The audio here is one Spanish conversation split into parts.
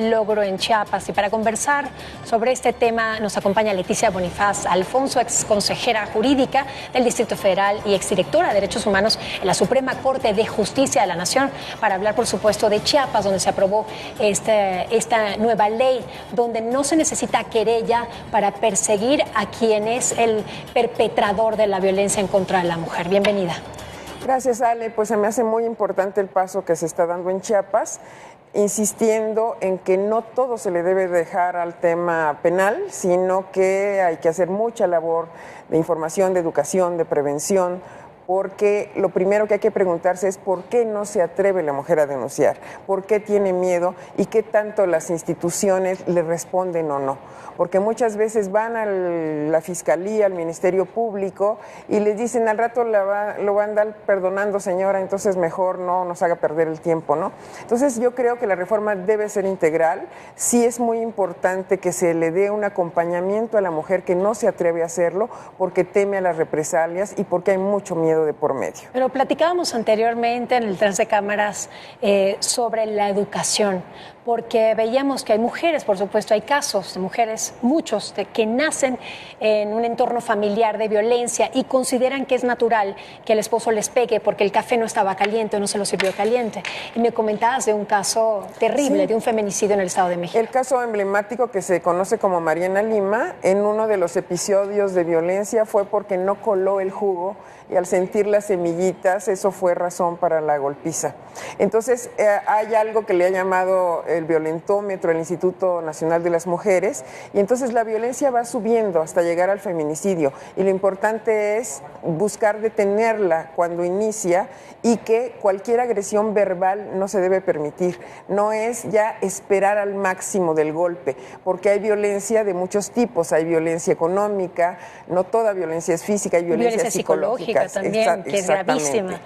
logro en Chiapas. Y para conversar sobre este tema nos acompaña Leticia Bonifaz Alfonso, ex consejera jurídica del Distrito Federal y exdirectora de Derechos Humanos en la Suprema Corte de Justicia de la Nación, para hablar, por supuesto, de Chiapas, donde se aprobó esta nueva ley, donde no se necesita querella para perseguir a quien es el perpetrador de la violencia en contra de la mujer. Bienvenida. Gracias, Ale. Pues se me hace muy importante el paso que se está dando en Chiapas, insistiendo en que no todo se le debe dejar al tema penal, sino que hay que hacer mucha labor de información, de educación, de prevención, porque lo primero que hay que preguntarse es por qué no se atreve la mujer a denunciar, por qué tiene miedo y qué tanto las instituciones le responden o no. Porque muchas veces van a la Fiscalía, al Ministerio Público y les dicen al rato lo va a andar perdonando, señora, entonces mejor no nos haga perder el tiempo, ¿no? Entonces yo creo que la reforma debe ser integral. Sí es muy importante que se le dé un acompañamiento a la mujer que no se atreve a hacerlo porque teme a las represalias y porque hay mucho miedo de por medio. Pero platicábamos anteriormente en el tras de cámaras sobre la educación, porque veíamos que hay mujeres, por supuesto, hay casos de mujeres, muchos, que nacen en un entorno familiar de violencia y consideran que es natural que el esposo les pegue porque el café no estaba caliente o no se lo sirvió caliente. Y me comentabas de un caso terrible, sí, de un feminicidio en el Estado de México. El caso emblemático que se conoce como Mariana Lima, en uno de los episodios de violencia fue porque no coló el jugo y al sentir las semillitas, eso fue razón para la golpiza. Entonces, hay algo que le ha llamado el violentómetro, el Instituto Nacional de las Mujeres, y entonces la violencia va subiendo hasta llegar al feminicidio. Y lo importante es buscar detenerla cuando inicia y que cualquier agresión verbal no se debe permitir. No es ya esperar al máximo del golpe, porque hay violencia de muchos tipos. Hay violencia económica, no toda violencia es física, hay violencia psicológica también, que es gravísima.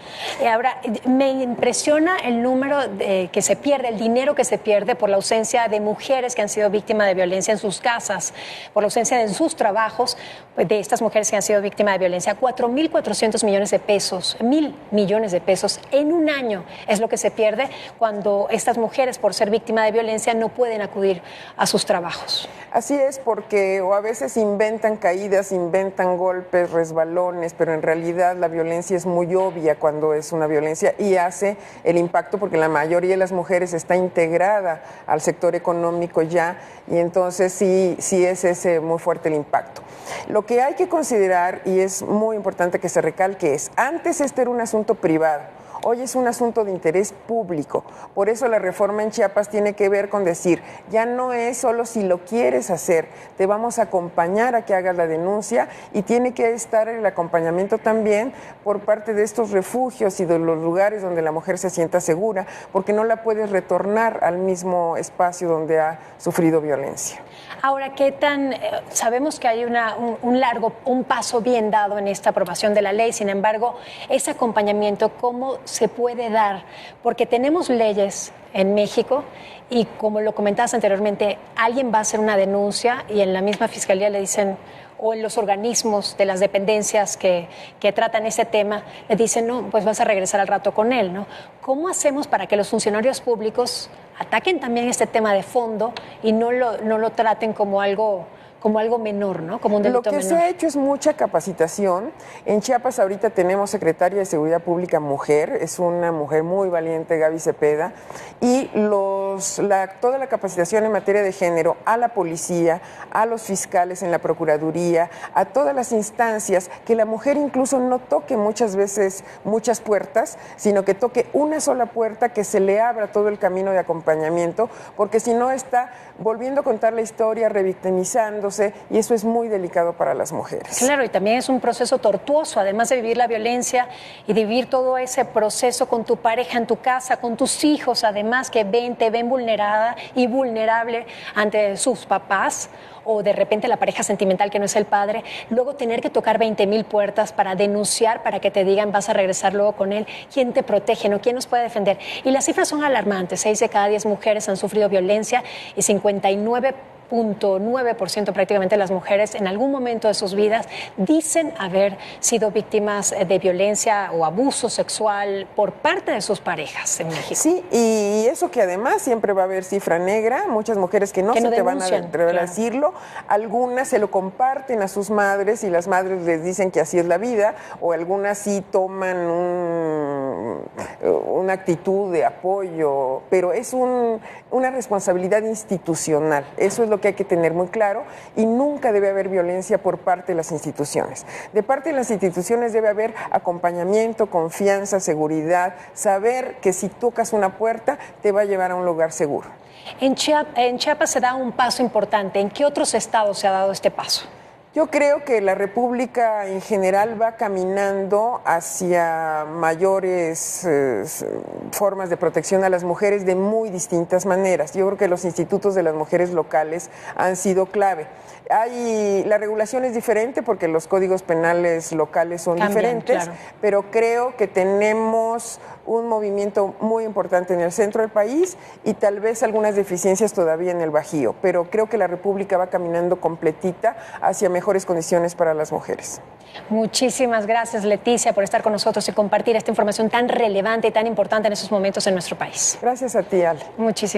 Ahora, me impresiona el número que se pierde, el dinero que se pierde por la ausencia de mujeres que han sido víctimas de violencia en sus casas, por la ausencia en sus trabajos, de estas mujeres que han sido víctimas de violencia. 4.400 millones de pesos, 1.000 millones de pesos en un año es lo que se pierde cuando estas mujeres, por ser víctimas de violencia, no pueden acudir a sus trabajos. Así es, porque o a veces inventan caídas, inventan golpes, resbalones, pero en realidad la violencia es muy obvia cuando es una violencia y hace el impacto porque la mayoría de las mujeres está integrada al sector económico ya y entonces sí es ese muy fuerte el impacto. Lo que hay que considerar, y es muy importante que se recalque, es antes este era un asunto privado. Hoy es un asunto de interés público. Por eso la reforma en Chiapas tiene que ver con decir, ya no es solo si lo quieres hacer, te vamos a acompañar a que hagas la denuncia y tiene que estar el acompañamiento también por parte de estos refugios y de los lugares donde la mujer se sienta segura, porque no la puedes retornar al mismo espacio donde ha sufrido violencia. Ahora, ¿qué tan? Sabemos que hay un paso bien dado en esta aprobación de la ley, sin embargo, ese acompañamiento, ¿cómo se puede dar? Porque tenemos leyes en México y, como lo comentabas anteriormente, alguien va a hacer una denuncia y en la misma fiscalía le dicen, o en los organismos de las dependencias que tratan ese tema, le dicen, no, pues vas a regresar al rato con él, ¿no? ¿Cómo hacemos para que los funcionarios públicos ataquen también este tema de fondo y no lo traten como algo menor, ¿no? Como un delito menor? Lo que se ha hecho es mucha capacitación. En Chiapas ahorita tenemos secretaria de Seguridad Pública mujer, es una mujer muy valiente, Gaby Cepeda, y toda la capacitación en materia de género a la policía, a los fiscales en la Procuraduría, a todas las instancias, que la mujer incluso no toque muchas veces muchas puertas, sino que toque una sola puerta, que se le abra todo el camino de acompañamiento, porque si no está volviendo a contar la historia, revictimizándose, y eso es muy delicado para las mujeres. Claro, y también es un proceso tortuoso, además de vivir la violencia y de vivir todo ese proceso con tu pareja en tu casa, con tus hijos, además que te ven vulnerada y vulnerable ante sus papás, o de repente la pareja sentimental que no es el padre, luego tener que tocar 20,000 puertas para denunciar, para que te digan vas a regresar luego con él. ¿Quién te protege? ¿No? ¿Quién nos puede defender? Y las cifras son alarmantes. 6 de cada 10 mujeres han sufrido violencia y 59 99.9% prácticamente de las mujeres en algún momento de sus vidas dicen haber sido víctimas de violencia o abuso sexual por parte de sus parejas en México. Sí, y eso que además siempre va a haber cifra negra, muchas mujeres que no se te van a atrever a decirlo, algunas se lo comparten a sus madres y las madres les dicen que así es la vida, o algunas sí toman una actitud de apoyo, pero es una responsabilidad institucional, eso es lo que hay que tener muy claro, y nunca debe haber violencia por parte de las instituciones. De parte de las instituciones debe haber acompañamiento, confianza, seguridad, saber que si tocas una puerta te va a llevar a un lugar seguro. En Chiapas se da un paso importante. ¿En qué otros estados se ha dado este paso? Yo creo que la República en general va caminando hacia mayores formas de protección a las mujeres de muy distintas maneras. Yo creo que los institutos de las mujeres locales han sido clave. La regulación es diferente porque los códigos penales locales son diferentes, claro, pero creo que tenemos un movimiento muy importante en el centro del país y tal vez algunas deficiencias todavía en el Bajío, pero creo que la República va caminando completita hacia mejores condiciones para las mujeres. Muchísimas gracias, Leticia, por estar con nosotros y compartir esta información tan relevante y tan importante en estos momentos en nuestro país. Gracias a ti, Ale. Muchísimas